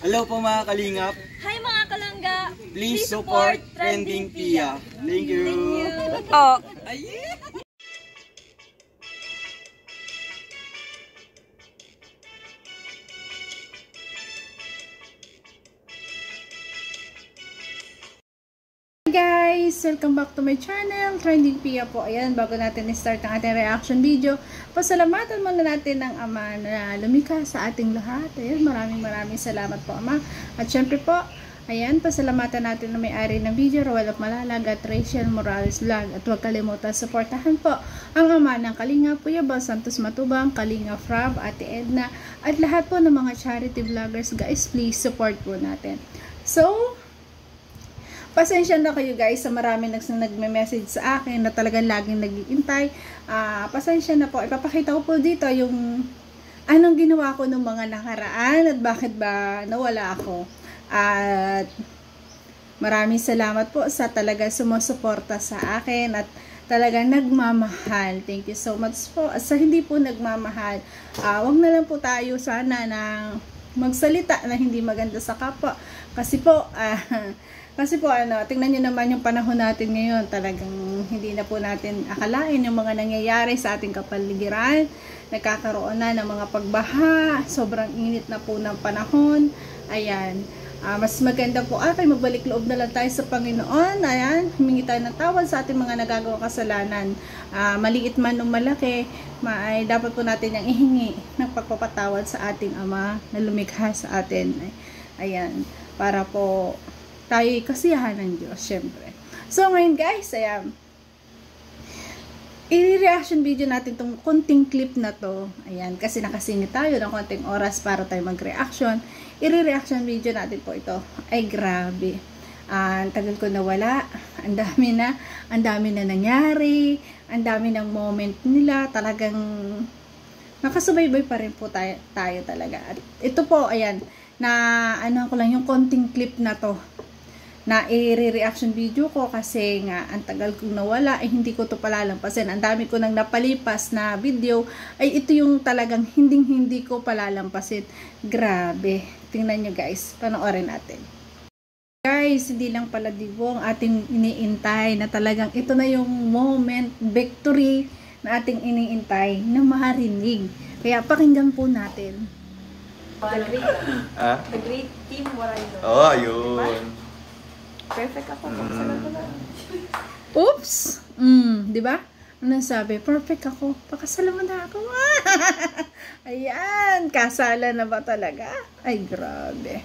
Hello po mga kalingap. Hi mga kalangga. Please support Trending Pia. Thank you. Oh. Guys, welcome back to my channel, Trending Pia po. Ayan, bago natin i-start ang ating reaction video, pasalamatan muna natin ng Ama na lumikha sa ating lahat. Ayan, maraming salamat po Ama. At syempre po, ayan, pasalamatan natin na may-ari ng video, Roel of Malalag at Rachel Morales Vlog. At huwag kalimutan, supportahan po ang Ama ng Kalinga Kuya Bal Santos Matubang, Kalinga Frab, Ate Edna, at lahat po ng mga charity vloggers. Guys, please support po natin. So, pasensya na kayo guys sa marami nagme-message sa akin na talagang laging nag-iintay. Pasensya na po. Ipapakita ko po dito yung anong ginawa ko ng mga nakaraan at bakit ba nawala ako. At maraming salamat po sa talaga sumusuporta sa akin at talagang nagmamahal. Thank you so much po. At sa hindi po nagmamahal, wag na lang po tayo sana na magsalita na hindi maganda sa kapwa. Kasi po, tingnan nyo naman yung panahon natin ngayon. Talagang hindi na po natin akalain yung mga nangyayari sa ating kapaligiran. Nagkakaroon na ng mga pagbaha. Sobrang init na po ng panahon. Ayan. Mas maganda po magbalik loob na lang tayo sa Panginoon. Ayan. Humingi tayo ng tawad sa ating mga nagagawang kasalanan. Maliit man o malaki, ay dapat po natin yung ihingi ng pagpapatawad sa ating Ama na lumikha sa atin. Ayan. Para po tayo'y kasiyahan ng Diyos, syempre. So, ngayon guys, ayan, i-reaction video natin itong konting clip na to. Ayan, kasi nakasingit tayo ng konting oras para tayo mag-reaction. I-reaction video natin po ito. Ay, grabe. Ang tagal ko nawala. Ang dami na nangyari. Ang dami ng moment nila. Talagang nakasubaybay pa rin po tayo talaga. At ito po, ayan, na ko lang yung konting clip na to na i-reaction video ko kasi nga ang tagal kong nawala hindi ko to palalampasin. Ang dami ko nang napalipas na video ay ito yung talagang hindi ko palalampasin. Grabe. Tingnan nyo guys. Panoorin natin. Guys, hindi lang pala dibo ang ating iniintay na talagang ito na yung moment, victory na ating iniintay na marinig. Kaya pakinggan po natin. The great team Warrior. Oh, ayun. Perfect ako. Oops! Di ba? Ano sabi? Perfect ako. Pakasalan mo na ako. Ayan. Kasala na ba talaga? Ay, grabe.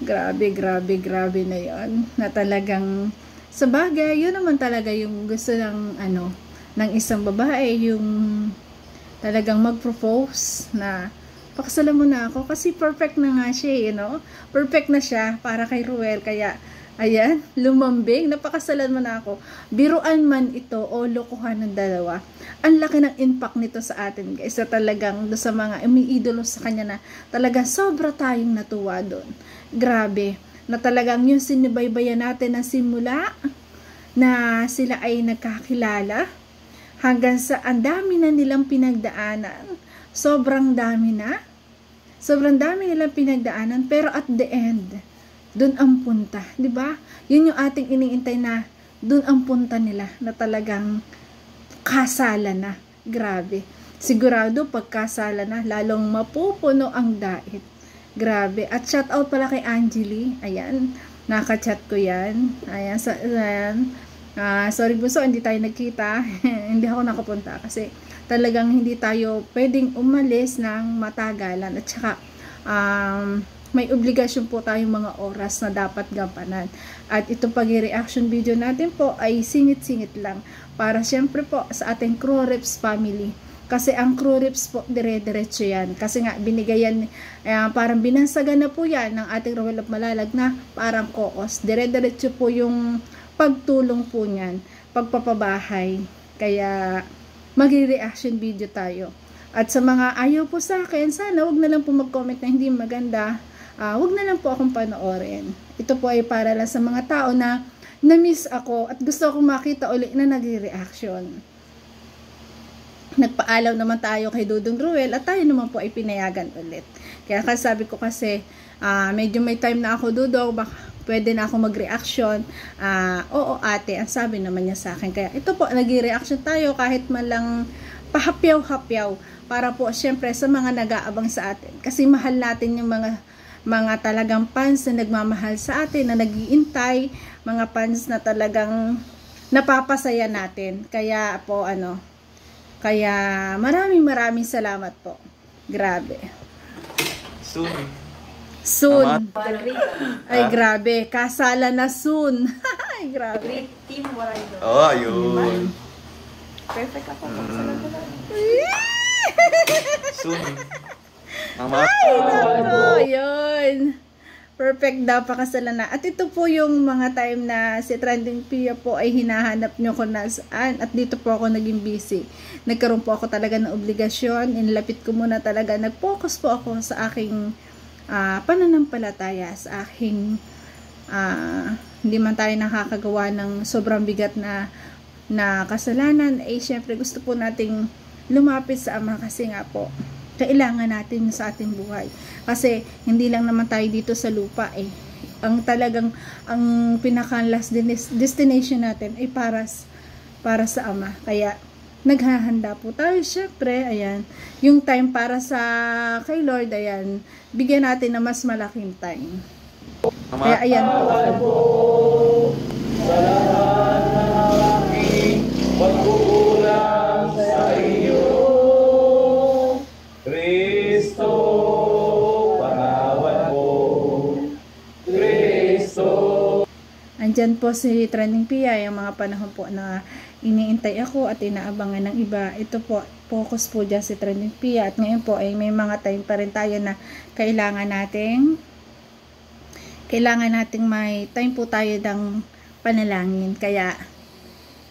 Grabe na yon. Na talagang sa bagay, yun naman talaga yung gusto ng ng isang babae, yung talagang mag-propose na pakasalan mo na ako kasi perfect na nga siya, Perfect na siya para kay Ruel. Kaya ayan, lumambing, napakasalan mo na ako. Biruan man ito o lokohan ng dalawa. Ang laki ng impact nito sa atin guys. So, talagang sa mga umiidolo sa kanya na talagang sobra tayong natuwa doon. Grabe. Na talagang yung sinibaybayan natin na simula na sila ay nagkakilala hanggang sa ang dami na nilang pinagdaanan. Sobrang dami nilang pinagdaanan pero at the end doon ang punta, 'di ba? Yun yung ating iniintay na doon ang punta nila na talagang kasala na. Grabe. Sigurado pagkasala na lalong mapupuno ang dait. Grabe. At shout out pala kay Angeli. Ayan, naka-chat ko 'yan. Ayan, sorry Buso, hindi tayo nagkita. Hindi ako nakapunta kasi talagang hindi tayo pwedeng umalis ng matagalan at saka may obligasyon po tayong mga oras na dapat gampanan. At itong pag-reaction video natin po ay singit-singit lang para syempre po sa ating Crew Reps family. Kasi ang Crew Reps po dire-diretso yan. Kasi nga binigayan, parang binansagan na po yan ng ating Roel of Malalag na parang koos. Dire-diretso po yung pagtulong po niyan, pagpapabahay. Kaya mag-reaction video tayo. At sa mga ayaw po sa akin, sana wag na lang po mag-comment na hindi maganda. Wag na lang po akong panoorin. Ito po ay para lang sa mga tao na na-miss ako at gusto akong makita uli na nag-reaction. Nagpaalaw naman tayo kay Dudong Ruel at tayo naman po ay pinayagan ulit. Kaya sabi ko kasi medyo may time na ako, Dudong, baka pwede na ako mag-reaction. Oo ate, ang sabi naman niya sa akin. Kaya ito po, nag-reaction tayo kahit man lang pahapyaw-hapyaw. Para po, syempre, sa mga nag-aabang sa atin. Kasi mahal natin yung mga talagang fans na nagmamahal sa atin, na nag-iintay, mga fans na talagang napapasaya natin. Kaya po, kaya maraming salamat po. Grabe. Soon. Ay, grabe. Kasala na soon. Ay, grabe. Great team, what I know. Oh, yun. Perfect ako. Soon. Ay, nako. Yun. Perfect daw, pakasala na. At ito po yung mga time na si Trending Pia po ay hinahanap nyo kung nasaan. At dito po ako naging busy. Nagkaroon po ako talaga ng obligasyon. Inilapit ko muna talaga. Nag-focus po ako sa aking pananampalataya, sa aking hindi man tayo nakakagawa ng sobrang bigat na kasalanan. Syempre gusto po nating lumapit sa Ama kasi nga po kailangan natin sa ating buhay. Kasi hindi lang naman tayo dito sa lupa ang pinaka last destination natin ay para sa Ama. Kaya naghahanda po tayo, syempre, ayan, yung time para sa kay Lord, ayan, bigyan natin na mas malaking time. Kaya ayan po. Sa lahat ng aking pagkukulang sa iyo, Kristo, panawan mo, Kristo. Andyan po si Trending Pia, yung mga panahon po na iniintay ako at inaabangan ng iba. Ito po, focus po dyan si Trending Pia. At ngayon po ay may mga time pa rin tayo na kailangan nating may time po tayo ng panalangin. Kaya,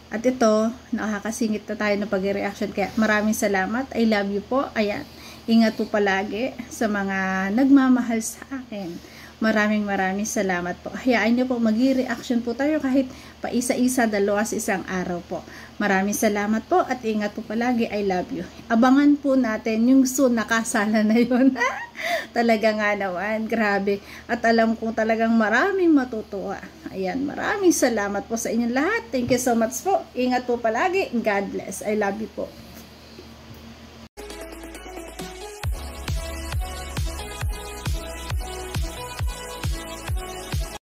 at ito, nakakasingit na tayo ng pag-reaction. Kaya maraming salamat. I love you po. Ayan, ingat po palagi sa mga nagmamahal sa akin. Maraming salamat po. Hayaan niyo po mag-reaction po tayo kahit pa isa-isa, dalawa sa isang araw po. Maraming salamat po at ingat po palagi. I love you. Abangan po natin yung soon na kasala na yun. Talaga nga naman. Grabe. At alam kong talagang maraming matutuwa. Ayan. Maraming salamat po sa inyong lahat. Thank you so much po. Ingat po palagi. God bless. I love you po.